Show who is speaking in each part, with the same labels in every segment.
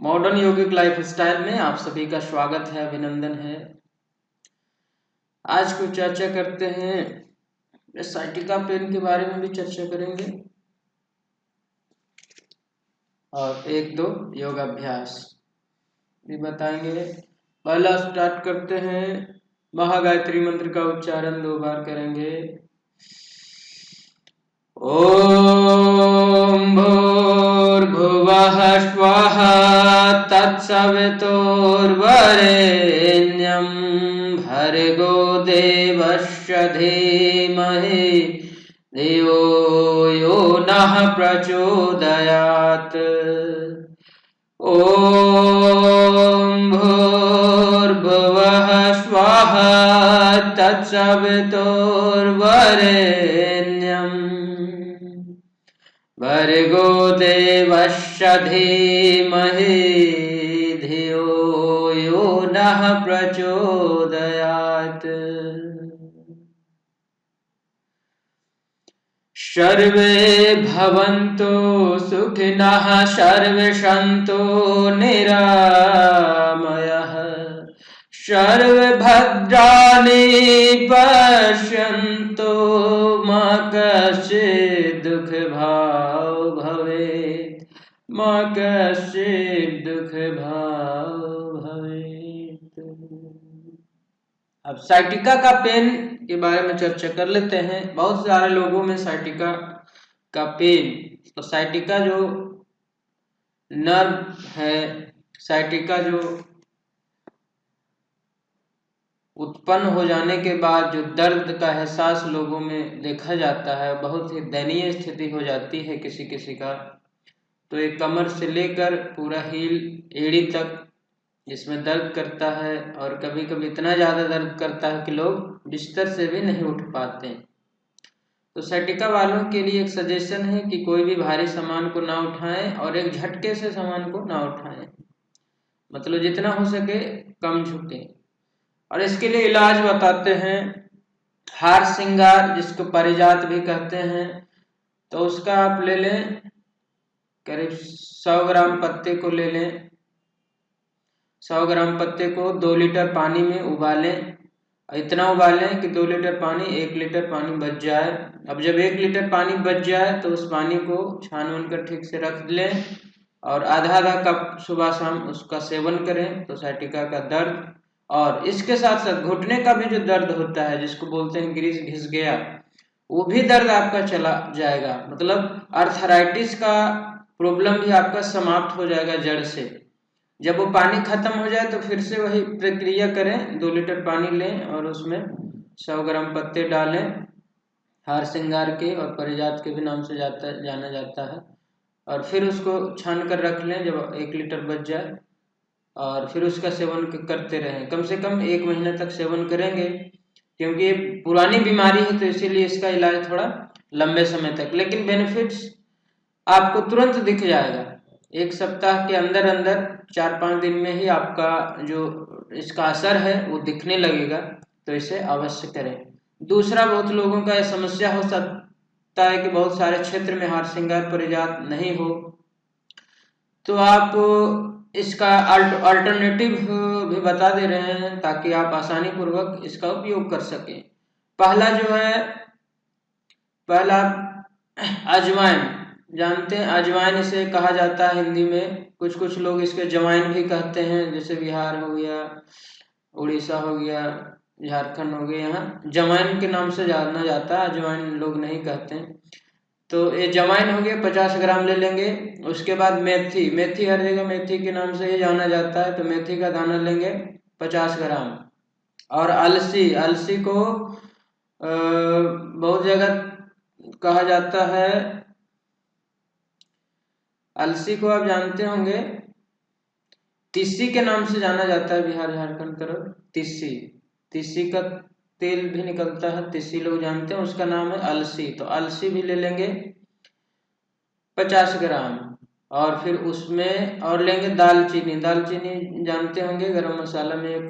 Speaker 1: Modern योगिक life style में आप सभी का स्वागत है, अभिनंदन है। आज कुछ चर्चा करते हैं, साइटिका पेन के बारे में भी चर्चा करेंगे और एक दो योगाभ्यास भी बताएंगे। पहला स्टार्ट करते हैं, महागायत्री मंत्र का उच्चारण 2 बार करेंगे। ओम भूर्भुवः स्वः तत्सवितुर्वरेण्यं भर्गो देवस्य धीमहि धियो यो नः प्रचोदयात्। ओम भूर्भुवः स्वः तत्सवितुर्वरेण्यं भर्गो देवस्य धीमहि धियो यो नः प्रचोदयात्। सर्वे भवन्तु सुखिनः सर्वे सन्तु निरामयाः सर्वे भद्राणि पश्यन्तु मा कश्चित् दुःखभाग् भवेत् मा कश्चित् दुःखभाग् भवेत्। अब साइटिका का पेन के बारे में चर्चा कर लेते हैं। बहुत सारे लोगों में साइटिका का पेन, तो साइटिका जो नर्व है, साइटिका जो उत्पन्न हो जाने के बाद जो दर्द का एहसास लोगों में देखा जाता है, बहुत ही दयनीय स्थिति हो जाती है किसी किसी का। तो एक कमर से लेकर पूरा हील एड़ी तक जिसमें दर्द करता है, और कभी कभी इतना ज़्यादा दर्द करता है कि लोग बिस्तर से भी नहीं उठ पाते। तो साइटिका वालों के लिए एक सजेशन है कि कोई भी भारी सामान को ना उठाएं और एक झटके से सामान को ना उठाएं, मतलब जितना हो सके कम झुकें। और इसके लिए इलाज बताते हैं, हार श्रृंगार जिसको पारिजात भी कहते हैं, तो उसका आप ले लें, करीब 100 ग्राम पत्ते को ले लें। 100 ग्राम पत्ते को 2 लीटर पानी में उबालें, इतना उबालें कि 2 लीटर पानी 1 लीटर पानी बच जाए। अब जब 1 लीटर पानी बच जाए तो उस पानी को छान कर ठीक से रख लें और आधा आधा कप सुबह शाम उसका सेवन करें। तो साइटिका का दर्द और इसके साथ साथ घुटने का भी जो दर्द होता है, जिसको बोलते हैं ग्रीस घिस गया, वो भी दर्द आपका चला जाएगा। मतलब आर्थराइटिस का प्रॉब्लम भी आपका समाप्त हो जाएगा जड़ से। जब वो पानी खत्म हो जाए तो फिर से वही प्रक्रिया करें, 2 लीटर पानी लें और उसमें 100 ग्राम पत्ते डालें, हार श्रृंगार के और पारिजात के भी नाम से जाना जाता है, और फिर उसको छान कर रख लें जब 1 लीटर बच जाए, और फिर उसका सेवन करते रहें। कम से कम 1 महीने तक सेवन करेंगे, क्योंकि ये पुरानी बीमारी है तो इसीलिए इसका इलाज थोड़ा लंबे समय तक, लेकिन बेनिफिट्स आपको तुरंत दिख जाएगा। 1 सप्ताह के अंदर अंदर 4-5 दिन में ही आपका जो इसका असर है वो दिखने लगेगा, तो इसे अवश्य करें। दूसरा, बहुत लोगों का यह समस्या हो सकता है कि बहुत सारे क्षेत्र में हार श्रृंगार पारिजात नहीं हो, तो आप इसका अल्टरनेटिव भी बता दे रहे हैं ताकि आप आसानी पूर्वक इसका उपयोग कर सकें। पहला जो है, पहला अजवाइन, जानते हैं अजवाइन इसे कहा जाता है हिंदी में, कुछ कुछ लोग इसके जवाइन भी कहते हैं, जैसे बिहार हो गया, उड़ीसा हो गया, झारखंड हो गया, यहाँ जवाइन के नाम से जाना जाता है, अजवाइन लोग नहीं कहते हैं। तो ये जवाइन हो गया, 50 ग्राम ले लेंगे। उसके बाद मेथी, मेथी हर जगह मेथी के नाम से ही जाना जाता है, तो मेथी का दाना लेंगे 50 ग्राम। और अलसी, अलसी को बहुत जगह कहा जाता है, अलसी को आप जानते होंगे तिस्सी के नाम से जाना जाता है बिहार झारखंड तरफ। तिस्सी, तिस्सी का तेल भी निकलता है, तिस्सी लोग जानते हैं, उसका नाम है अलसी। तो अलसी भी ले लेंगे 50 ग्राम। और फिर उसमें और लेंगे दालचीनी, दालचीनी जानते होंगे गरम मसाला में एक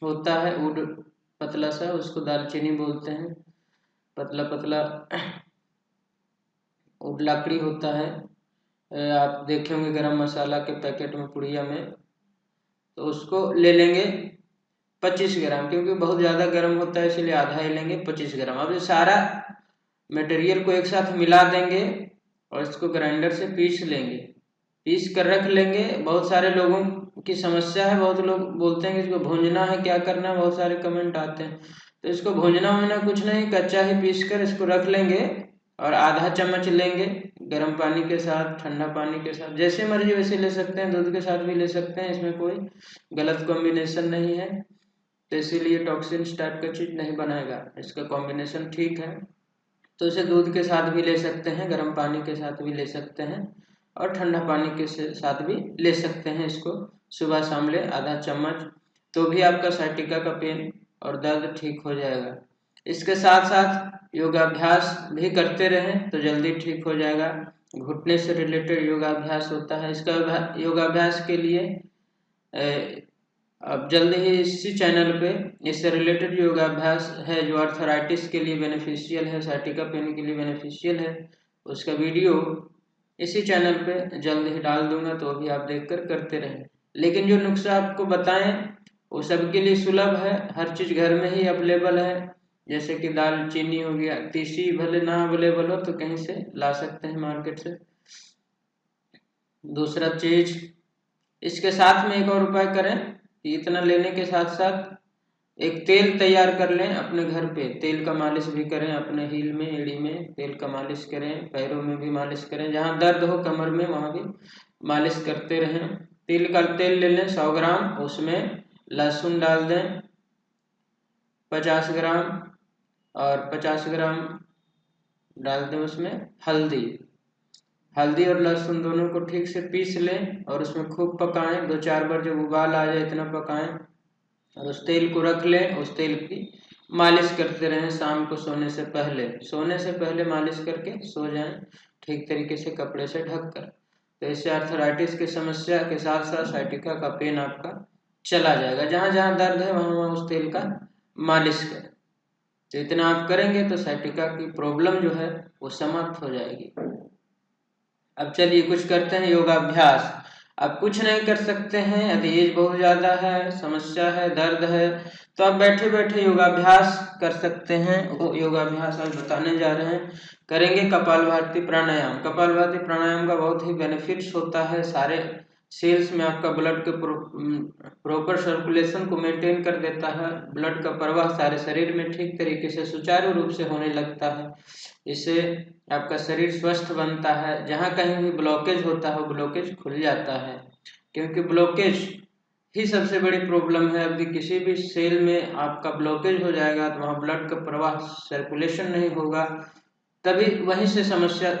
Speaker 1: होता है वुड पतला सा, उसको दालचीनी बोलते हैं, पतला पतला वुड लकड़ी होता है, आप देखे होंगे गरम मसाला के पैकेट में पुड़िया में, तो उसको ले लेंगे 25 ग्राम, क्योंकि बहुत ज़्यादा गर्म होता है इसलिए आधा ही लेंगे 25 ग्राम। अब ये सारा मटेरियल को एक साथ मिला देंगे और इसको ग्राइंडर से पीस लेंगे, पीस कर रख लेंगे। बहुत सारे लोगों की समस्या है, बहुत लोग बोलते हैं कि इसको भूंजना है, क्या करना है, बहुत सारे कमेंट आते हैं। तो इसको भूंजना होना कुछ नहीं, कच्चा ही पीस कर इसको रख लेंगे और आधा चम्मच लेंगे गर्म पानी के साथ, ठंडा पानी के साथ, जैसे मर्जी वैसे ले सकते हैं, दूध के साथ भी ले सकते हैं, इसमें कोई गलत कॉम्बिनेशन नहीं है। तो इसीलिए टॉक्सिन्स टाइप का चीज़ नहीं बनाएगा, इसका कॉम्बिनेशन ठीक है। तो इसे दूध के साथ भी ले सकते हैं, गर्म पानी के साथ भी ले सकते हैं और ठंडा पानी के साथ भी ले सकते हैं। इसको सुबह शाम ले आधा चम्मच, तो भी आपका साइटिका का पेन और दर्द ठीक हो जाएगा। इसके साथ साथ योगाभ्यास भी करते रहें तो जल्दी ठीक हो जाएगा। घुटने से रिलेटेड योगाभ्यास होता है, इसका योगाभ्यास के लिए अब जल्द ही इसी चैनल पे इससे रिलेटेड योगाभ्यास है जो आर्थराइटिस के लिए बेनिफिशियल है, साइटिका पेन के लिए बेनिफिशियल है, उसका वीडियो इसी चैनल पे जल्द ही डाल दूंगा, तो अभी आप देखकर करते रहें। लेकिन जो नुस्खा आपको बताएं वो सबके लिए सुलभ है, हर चीज़ घर में ही अवेलेबल है। जैसे कि दाल चीनी हो गया, तीसी भले ना अवेलेबल हो तो कहीं से ला सकते हैं मार्केट से। दूसरा चीज, इसके साथ में एक और उपाय करें कि इतना लेने के साथ साथ एक तेल तैयार कर लें अपने घर पे, तेल का मालिश भी करें अपने हील में, एड़ी में तेल का मालिश करें, पैरों में भी मालिश करें, जहाँ दर्द हो कमर में वहाँ भी मालिश करते रहें। तिल का तेल ले लें 100 ग्राम, उसमें लहसुन डाल दें 50 ग्राम और 50 ग्राम डाल दें उसमें हल्दी। हल्दी और लहसुन दोनों को ठीक से पीस लें और उसमें खूब पकाएं, 2-4 बार जब उबाल आ जाए इतना पकाएं और उस तेल को रख लें। उस तेल की मालिश करते रहें शाम को सोने से पहले मालिश करके सो जाएं, ठीक तरीके से कपड़े से ढक कर। तो इससे आर्थराइटिस की समस्या के साथ साथ साइटिका का पेन आपका चला जाएगा। जहाँ जहाँ दर्द है वहाँ वहाँ उस तेल का मालिश करें। तो इतना आप करेंगे तो साइटिका की प्रॉब्लम जो है वो समाप्त हो जाएगी। अब चलिए कुछ करते हैं योगाभ्यास। आप कुछ नहीं कर सकते हैं, यदि एज बहुत ज़्यादा है, समस्या है, दर्द है, तो आप बैठे बैठे योगाभ्यास कर सकते हैं। वो योगाभ्यास आज बताने जा रहे हैं, करेंगे कपालभाति प्राणायाम। कपालभाति प्राणायाम का बहुत ही बेनिफिट्स होता है, सारे सेल्स में आपका ब्लड के प्रॉपर सर्कुलेशन को मेंटेन कर देता है, ब्लड का प्रवाह सारे शरीर में ठीक तरीके से सुचारू रूप से होने लगता है। इससे आपका शरीर स्वस्थ बनता है, जहाँ कहीं भी ब्लॉकेज होता है वो ब्लॉकेज खुल जाता है, क्योंकि ब्लॉकेज ही सबसे बड़ी प्रॉब्लम है। अभी किसी भी सेल में आपका ब्लॉकेज हो जाएगा तो वहाँ ब्लड का प्रवाह सर्कुलेशन नहीं होगा, तभी वहीं से समस्या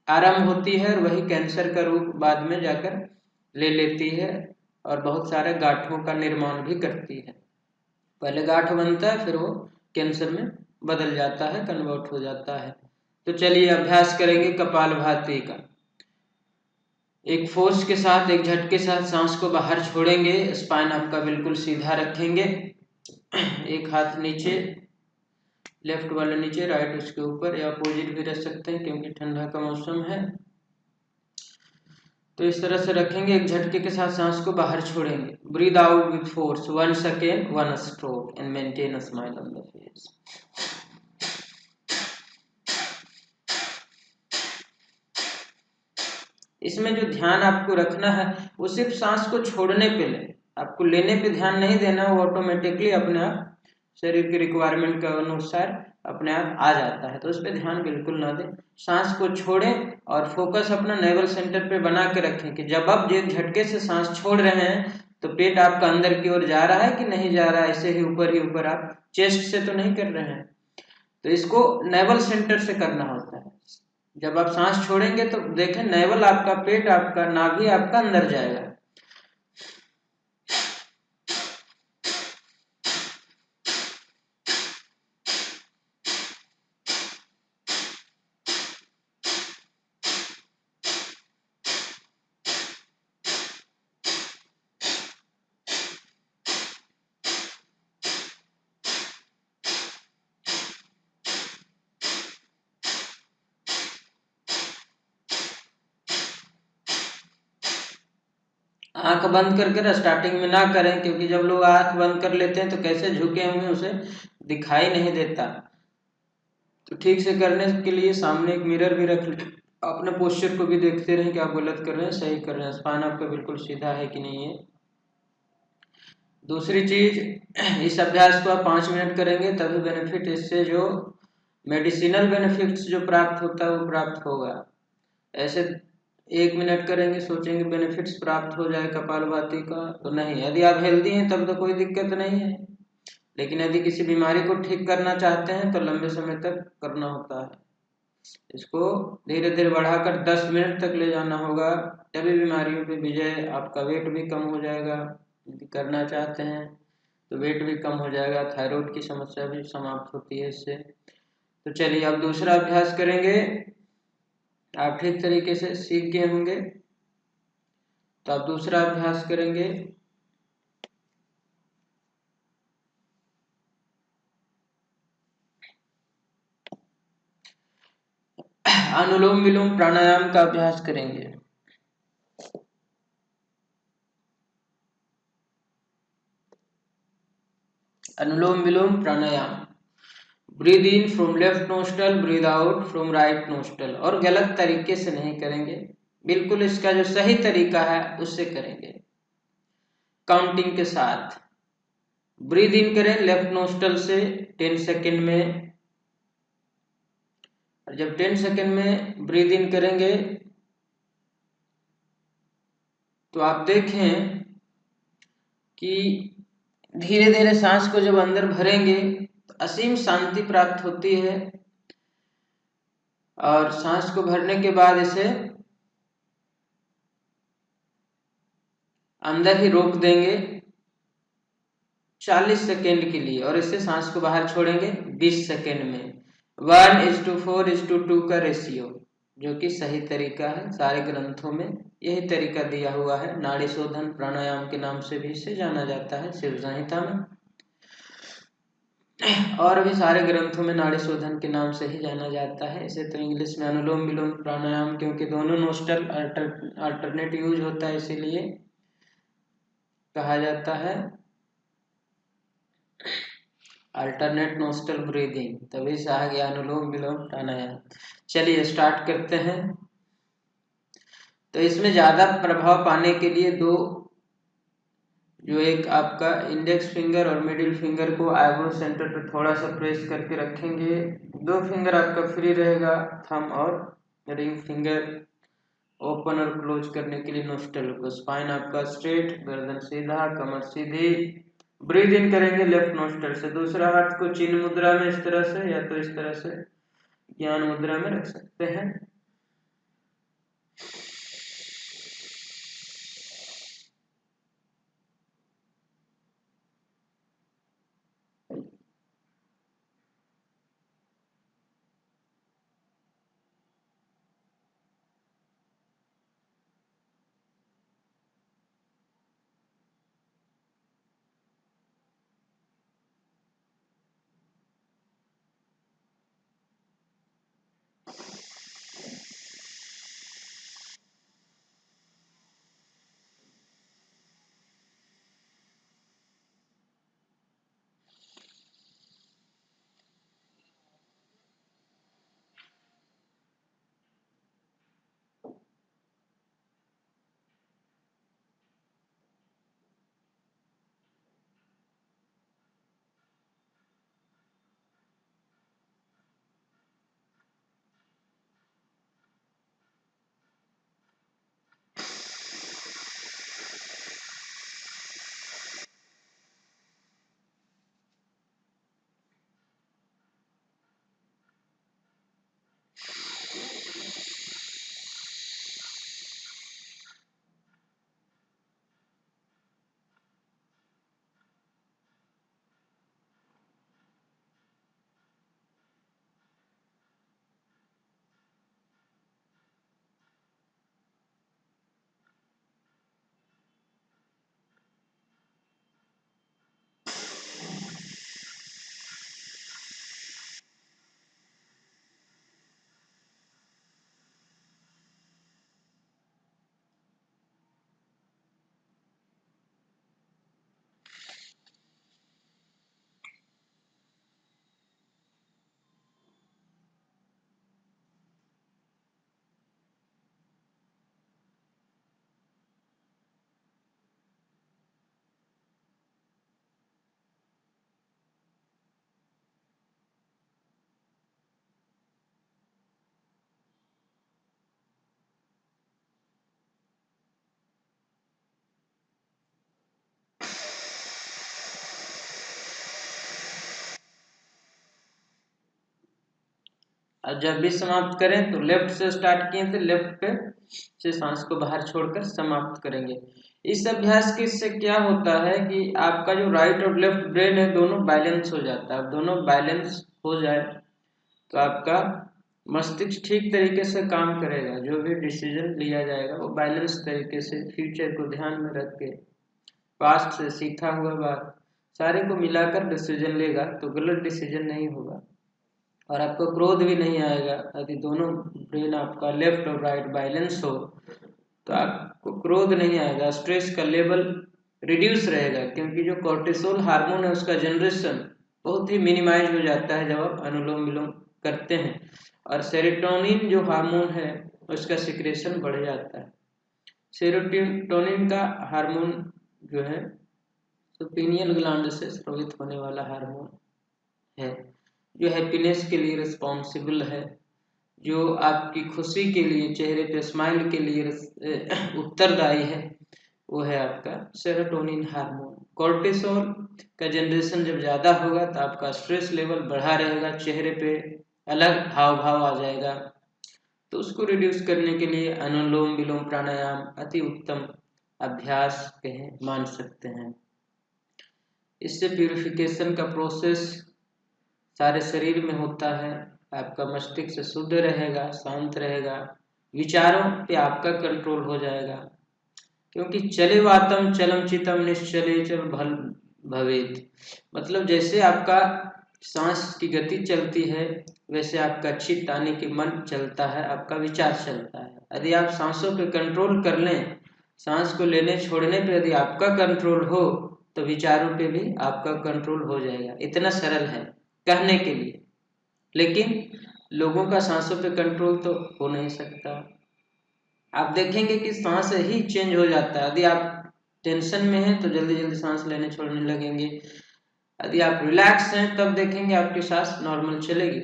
Speaker 1: आरंभ होती है और वही कैंसर का रूप बाद में जाकर ले लेती है और बहुत सारे गांठों का निर्माण भी करती है। पहले गांठ बनता है फिर वो कैंसर में बदल जाता है, कन्वर्ट हो जाता है। तो चलिए अभ्यास करेंगे कपालभाति का। एक फोर्स के साथ, एक झटके साथ सांस को बाहर छोड़ेंगे, स्पाइन आपका बिल्कुल सीधा रखेंगे, एक हाथ नीचे, लेफ्ट वाला नीचे, राइट उसके ऊपर, या अपोजिट भी रख सकते हैं क्योंकि ठंडा का मौसम है। तो इस तरह से रखेंगे, एक झटके के साथ सांस को बाहर छोड़ेंगे। Breathe out with force, 1 second 1 stroke and maintain a smile on the face. इसमें जो ध्यान आपको रखना है वो सिर्फ सांस को छोड़ने पे ले, आपको लेने पे ध्यान नहीं देना, वो ऑटोमेटिकली अपने आप शरीर की रिक्वायरमेंट के अनुसार अपने आप आ जाता है, तो उस पर ध्यान बिल्कुल ना दें। सांस को छोड़ें और फोकस अपना नेवल सेंटर पे बना के रखें कि जब आप एक झटके से सांस छोड़ रहे हैं तो पेट आपका अंदर की ओर जा रहा है कि नहीं जा रहा है, ऐसे ही ऊपर आप चेस्ट से तो नहीं कर रहे हैं। तो इसको नेवल सेंटर से करना होता है। जब आप सांस छोड़ेंगे तो देखें नेवल आपका, पेट आपका, नाभि आपका अंदर जाएगा। आंख बंद कर कर स्टार्टिंग में ना करें, क्योंकि जब लोग आंख बंद कर लेते हैं तो कैसे झुके हुए उसे दिखाई नहीं देता। तो ठीक से करने के लिए सामने एक मिरर भी रख लें, अपने पोस्चर को भी देखते रहें कि आप गलत कर रहे हैं सही कर रहे हैं, स्पाइन आपका बिल्कुल सीधा है कि नहीं है। दूसरी चीज, इस अभ्यास को आप 5 मिनट करेंगे तभी बेनिफिट, इससे जो मेडिसिनल बेनिफिट्स जो प्राप्त होता है वो प्राप्त होगा। ऐसे 1 मिनट करेंगे सोचेंगे बेनिफिट्स प्राप्त हो जाए कपालभाति का, तो नहीं। यदि आप हेल्दी हैं तब तो कोई दिक्कत नहीं है, लेकिन यदि किसी बीमारी को ठीक करना चाहते हैं तो लंबे समय तक करना होता है। इसको धीरे धीरे बढ़ाकर 10 मिनट तक ले जाना होगा, तभी बीमारियों पे विजय। आपका वेट भी कम हो जाएगा, यदि करना चाहते हैं तो वेट भी कम हो जाएगा, थायराइड की समस्या भी समाप्त होती है इससे। तो चलिए अब दूसरा अभ्यास करेंगे। आप ठीक तरीके से सीख गए होंगे, तो आप दूसरा अभ्यास करेंगे। अनुलोम विलोम प्राणायाम का अभ्यास करेंगे। Anulom Vilom pranayama, breathe in from left nostril, breathe out from right nostril. और गलत तरीके से नहीं करेंगे, बिल्कुल इसका जो सही तरीका है उससे करेंगे। काउंटिंग के साथ ब्रीद इन करें लेफ्ट नोस्ट्रल से 10 सेकेंड में, और जब 10 सेकेंड में ब्रीद इन करेंगे तो आप देखें कि धीरे धीरे सांस को जब अंदर भरेंगे तो असीम शांति प्राप्त होती है, और सांस को भरने के बाद इसे अंदर ही रोक देंगे 40 सेकेंड के लिए, और इससे सांस को बाहर छोड़ेंगे 20 सेकेंड में। 1:4:2 का रेशियो, जो कि सही तरीका है। सारे ग्रंथों में यही तरीका दिया हुआ है। नाड़ी शोधन प्राणायाम के नाम से भी इसे जाना जाता है शिव संहिता में, और भी सारे ग्रंथों में नाड़ी शोधन के नाम से ही जाना जाता है इसे। तो इंग्लिश में अनुलोम विलोम प्राणायाम, क्योंकि दोनों नोस्ट्रल अल्टरनेट यूज होता है इसीलिए कहा जाता है अल्टरनेट नोस्ट्रल ब्रीदिंग, तभी से आ गया अनुलोम विलोम प्राणायाम। चलिए स्टार्ट करते हैं। तो इसमें ज्यादा प्रभाव पाने के लिए दो, जो एक आपका इंडेक्स फिंगर और मिडिल फिंगर को आईब्रो सेंटर पर थोड़ा सा प्रेस करके रखेंगे। दो फिंगर आपका फ्री रहेगा, थंब और रिंग फिंगर ओपन और क्लोज करने के लिए नोस्ट्रल को। स्पाइन आपका स्ट्रेट, गर्दन सीधा, कमर सीधी। ब्रीद इन करेंगे लेफ्ट नोस्ट्रल से, दूसरा हाथ को चिन्ह मुद्रा में इस तरह से, या तो इस तरह से ज्ञान मुद्रा में रख सकते हैं। और जब भी समाप्त करें तो लेफ्ट से स्टार्ट किए थे, लेफ्ट पे से सांस को बाहर छोड़कर समाप्त करेंगे। इस अभ्यास के इससे क्या होता है कि आपका जो राइट और लेफ्ट ब्रेन है दोनों बैलेंस हो जाता है। दोनों बैलेंस हो जाए तो आपका मस्तिष्क ठीक तरीके से काम करेगा। जो भी डिसीजन लिया जाएगा वो बैलेंस तरीके से, फ्यूचर को ध्यान में रख के, पास्ट से सीखा हुआ बात सारे को मिलाकर डिसीजन लेगा तो गलत डिसीजन नहीं होगा और आपको क्रोध भी नहीं आएगा। यदि दोनों ब्रेन आपका लेफ्ट और राइट बैलेंस हो तो आपको क्रोध नहीं आएगा, स्ट्रेस का लेवल रिड्यूस रहेगा, क्योंकि जो कोर्टिसोल हार्मोन है उसका जनरेशन बहुत ही मिनिमाइज हो जाता है जब आप अनुलोम विलोम करते हैं, और सेरोटोनिन जो हार्मोन है उसका सिक्रेशन बढ़ जाता है। सेरोटोनिन का हार्मोन जो है तो पीनियल ग्लैंड से स्रावित होने वाला हार्मोन है, जो हैप्पीनेस के लिए रिस्पॉन्सिबल है, जो आपकी खुशी के लिए, चेहरे पे स्माइल के लिए उत्तरदायी है, वो है आपका सेरोटोनिन हार्मोन। कोर्टिसोल का जनरेशन जब ज़्यादा होगा तो आपका स्ट्रेस लेवल बढ़ा रहेगा, चेहरे पे अलग हाव भाव आ जाएगा। तो उसको रिड्यूस करने के लिए अनुलोम विलोम प्राणायाम अति उत्तम अभ्यास कहें मान सकते हैं। इससे प्यूरिफिकेशन का प्रोसेस सारे शरीर में होता है, आपका मस्तिष्क शुद्ध रहेगा, शांत रहेगा, विचारों पे आपका कंट्रोल हो जाएगा, क्योंकि चले वातम चलम चितम निश्चले चल भल भवेत, मतलब जैसे आपका सांस की गति चलती है वैसे आपका चित्त यानी कि मन चलता है, आपका विचार चलता है। यदि आप सांसों पे कंट्रोल कर लें, सांस को लेने छोड़ने पे यदि आपका कंट्रोल हो तो विचारों पे भी आपका कंट्रोल हो जाएगा। इतना सरल है कहने के लिए, लेकिन लोगों का सांसों पे कंट्रोल तो हो नहीं सकता। आप देखेंगे कि सांस ही चेंज हो जाता है। यदि आप टेंशन में हैं तो जल्दी जल्दी सांस लेने छोड़ने लगेंगे, यदि आप रिलैक्स हैं तब देखेंगे आपकी सांस नॉर्मल चलेगी।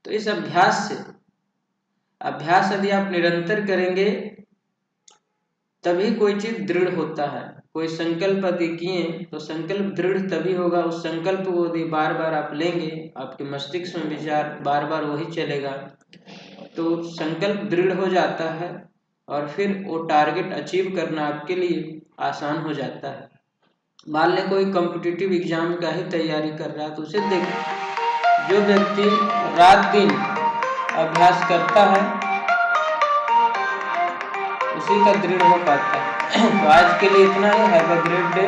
Speaker 1: तो इस अभ्यास यदि आप निरंतर करेंगे तभी कोई चीज दृढ़ होता है। कोई संकल्प यदि किए तो संकल्प दृढ़ तभी होगा। उस संकल्प को यदि बार बार आप लेंगे, आपके मस्तिष्क में विचार बार बार वही चलेगा, तो संकल्प दृढ़ हो जाता है और फिर वो टारगेट अचीव करना आपके लिए आसान हो जाता है। मान लें कोई कॉम्पिटिटिव एग्जाम का ही तैयारी कर रहा है तो उसे देख, जो व्यक्ति रात दिन अभ्यास करता है उसी का दृढ़ हो पाता है। तो आज के लिए इतना ही। Have a great day.